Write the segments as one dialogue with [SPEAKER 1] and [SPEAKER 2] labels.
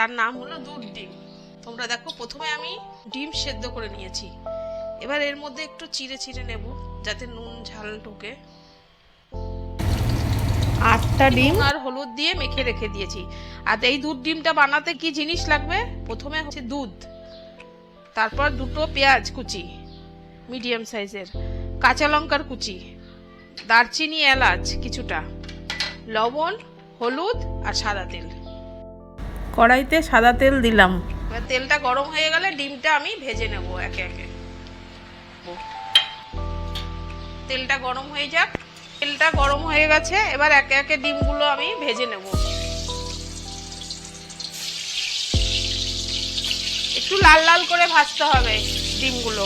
[SPEAKER 1] তার নাম হলো দুধ ডিম। তোমরা দেখো, প্রথমে আমি ডিম সেদ্ধ করে নিয়েছি। এবার এর মধ্যে একটু চিড়ে চিড়ে নেব যাতে নুন ঝাল ঢোকে। 8টা ডিম আর হলুদ দিয়ে মেখে রেখে দিয়েছি। আর এই দুধ ডিমটা বানাতে কি জিনিস লাগবে? প্রথমে হচ্ছে দুধ, তারপর 2টো পেঁয়াজ কুচি মিডিয়াম সাইজের, কাঁচা লঙ্কার কুচি, দারচিনি এলাচ কিছুটা, লবণ, হলুদ আর সাদা তেল। কড়াইতে সাদা তেল দিলাম। এবার তেলটা গরম হয়ে গেলে ডিমটা আমি ভেজে নেব একে একে। তেলটা গরম হয়ে যাক। তেলটা গরম হয়ে গেছে, এবার একে একে ডিমগুলো আমি ভেজে নেব। একটু লাল লাল করে ভাজতে হবে ডিমগুলো।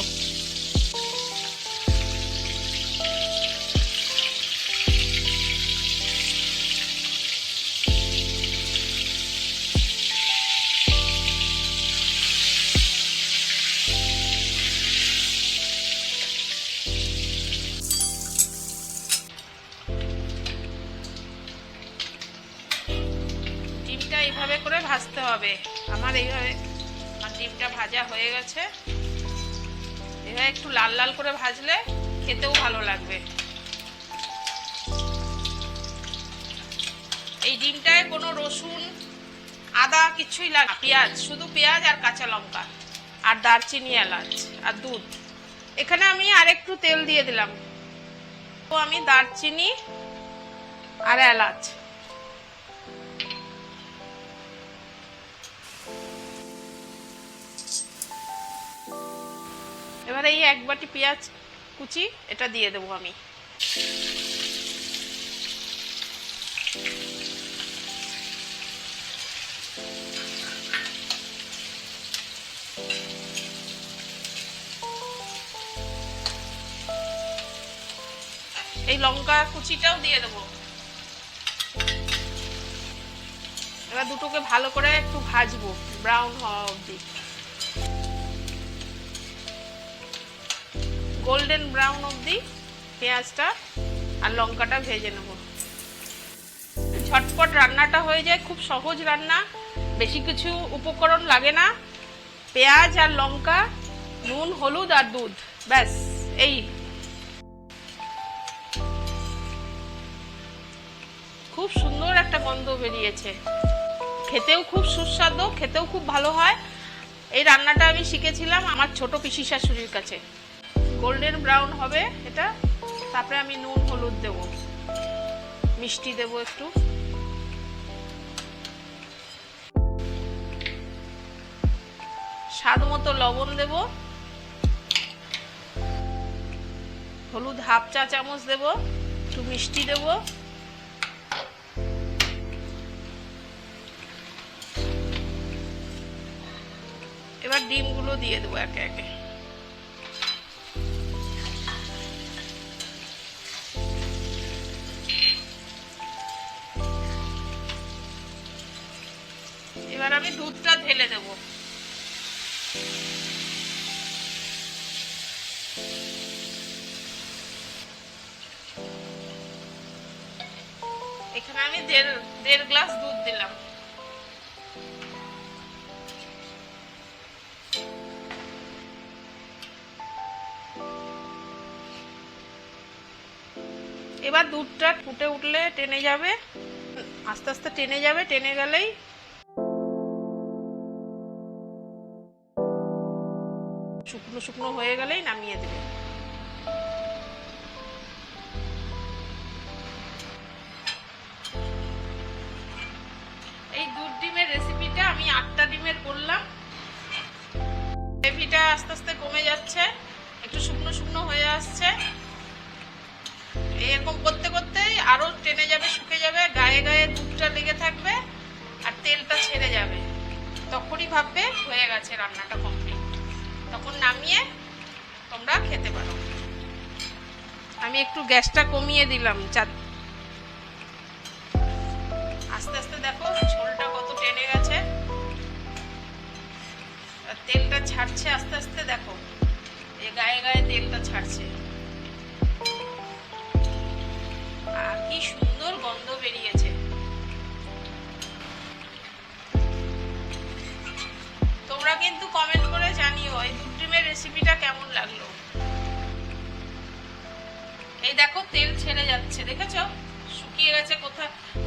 [SPEAKER 1] ডিমটা এইভাবে করে ভাজতে হবে। আমার এইভাবে ডিমটা ভাজা হয়ে গেছে। এভাবে একটু লাল লাল করে ভাজলে খেতেও ভালো লাগবে। এই ডিমটায় কোনো রসুন আদা কিছুই লাগে না, পেঁয়াজ, শুধু পেঁয়াজ আর কাঁচা লঙ্কা আর দারচিনি এলাচ আর দুধ। এখানে আমি আরেকটু তেল দিয়ে দিলাম। তো আমি দারচিনি আর এলাচ, এবার এই 1 বাটি পেঁয়াজ কুচি এটা দিয়ে দেবো আমি। এই লঙ্কা কুচিটাও দিয়ে দেবো। এবার দুটোকে ভালো করে একটু ভাজবো ব্রাউন হওয়া অবধি, গোল্ডেন ব্রাউন অবধি পেঁয়াজটা আর লঙ্কাটা ভেজে নেব। ঝটপট রান্নাটা হয়ে যায়, খুব সহজ রান্না, বেশি কিছু উপকরণ লাগে না। পেঁয়াজ আর লঙ্কা, নুন, হলুদ আর দুধ, ব্যাস। এই খুব সুন্দর একটা গন্ধ বেরিয়েছে, খেতেও খুব সুস্বাদু, খেতেও খুব ভালো হয়। এই রান্নাটা আমি শিখেছিলাম আমার ছোট পিসি শাশুড়ির কাছে। গোল্ডেন ব্রাউন হবে এটা, তারপরে আমি নুন হলুদ দেব, মিষ্টি দেব একটু, স্বাদ মতো লবণ দেব, হলুদ 1/2 চা চামচ দেব, একটু মিষ্টি দেব, এবার ডিমগুলো দিয়ে দেবো একে একে। এবার আমি দুধটা ঢেলে দেব। এখানে আমি দেড় গ্লাস দুধ দিলাম। এবার দুধটা ফুটে উঠলে টেনে যাবে, আস্তে আস্তে টেনে যাবে, টেনে গেলেই শুকনো শুকনো হয়ে গেলেই নামিয়ে দেবে। এই দুধ ডিমের রেসিপিটা আমি 8টা ডিমের করলাম। গ্রেভিটা আস্তে আস্তে কমে যাচ্ছে, একটু শুকনো শুকনো হয়ে আসছে। এরকম করতে করতেই আরো টেনে যাবে, শুকে যাবে, গায়ে গায়ে দুধটা লেগে থাকবে আর তেলটা ছেড়ে যাবে। তখনই ভাববে হয়ে গেছে, রান্নাটা কমপ্লিট। তখন নামিয়ে তোমরা খেতে পারো। আমি একটু গ্যাসটা কমিয়ে দিলাম। আস্তে আস্তে দেখো ঝোলটা কত টেনে গেছে, তেলটা ছাড়ছে আস্তে আস্তে। দেখো এই গায়ে গায়ে তেলটা ছাড়ছে, আর কি সুন্দর গন্ধ বেরিয়েছে। তেল ছেড়ে যাচ্ছে, দেখেছো? শুকিয়ে গেছে,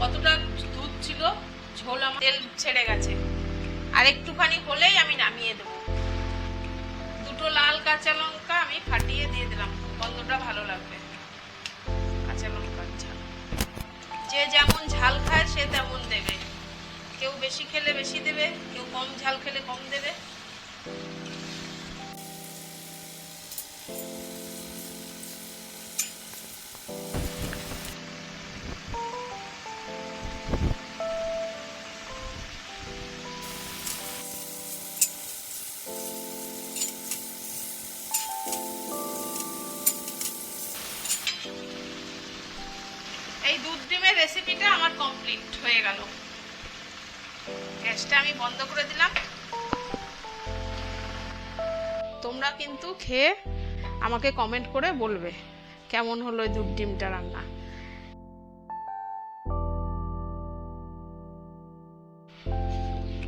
[SPEAKER 1] কতটা দুধ ছিল, ঝোল আমার তেল ছেড়ে গেছে। আর একটুখানি হলেই আমি নামিয়ে দেবো। দুটো লাল কাঁচা লঙ্কা আমি ফাটিয়ে দিয়ে দিলাম, গন্ধটা ভালো লাগবে। কাঁচা লঙ্কার ঝাল, যে যেমন ঝাল খায় সে তেমন দেবে। কেউ বেশি খেলে বেশি দেবে, কেউ কম ঝাল খেলে কম দেবে। এই দুধ ডিমের রেসিপিটা আমার কমপ্লিট হয়ে গেল। গ্যাসটা আমি বন্ধ করে দিলাম। তোমরা কিন্তু খেয়ে আমাকে কমেন্ট করে বলবে কেমন হলো এই দুধ ডিমটা রান্না।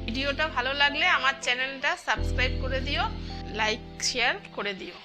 [SPEAKER 1] ভিডিওটা ভালো লাগলে আমার চ্যানেলটা সাবস্ক্রাইব করে দিও, লাইক শেয়ার করে দিও।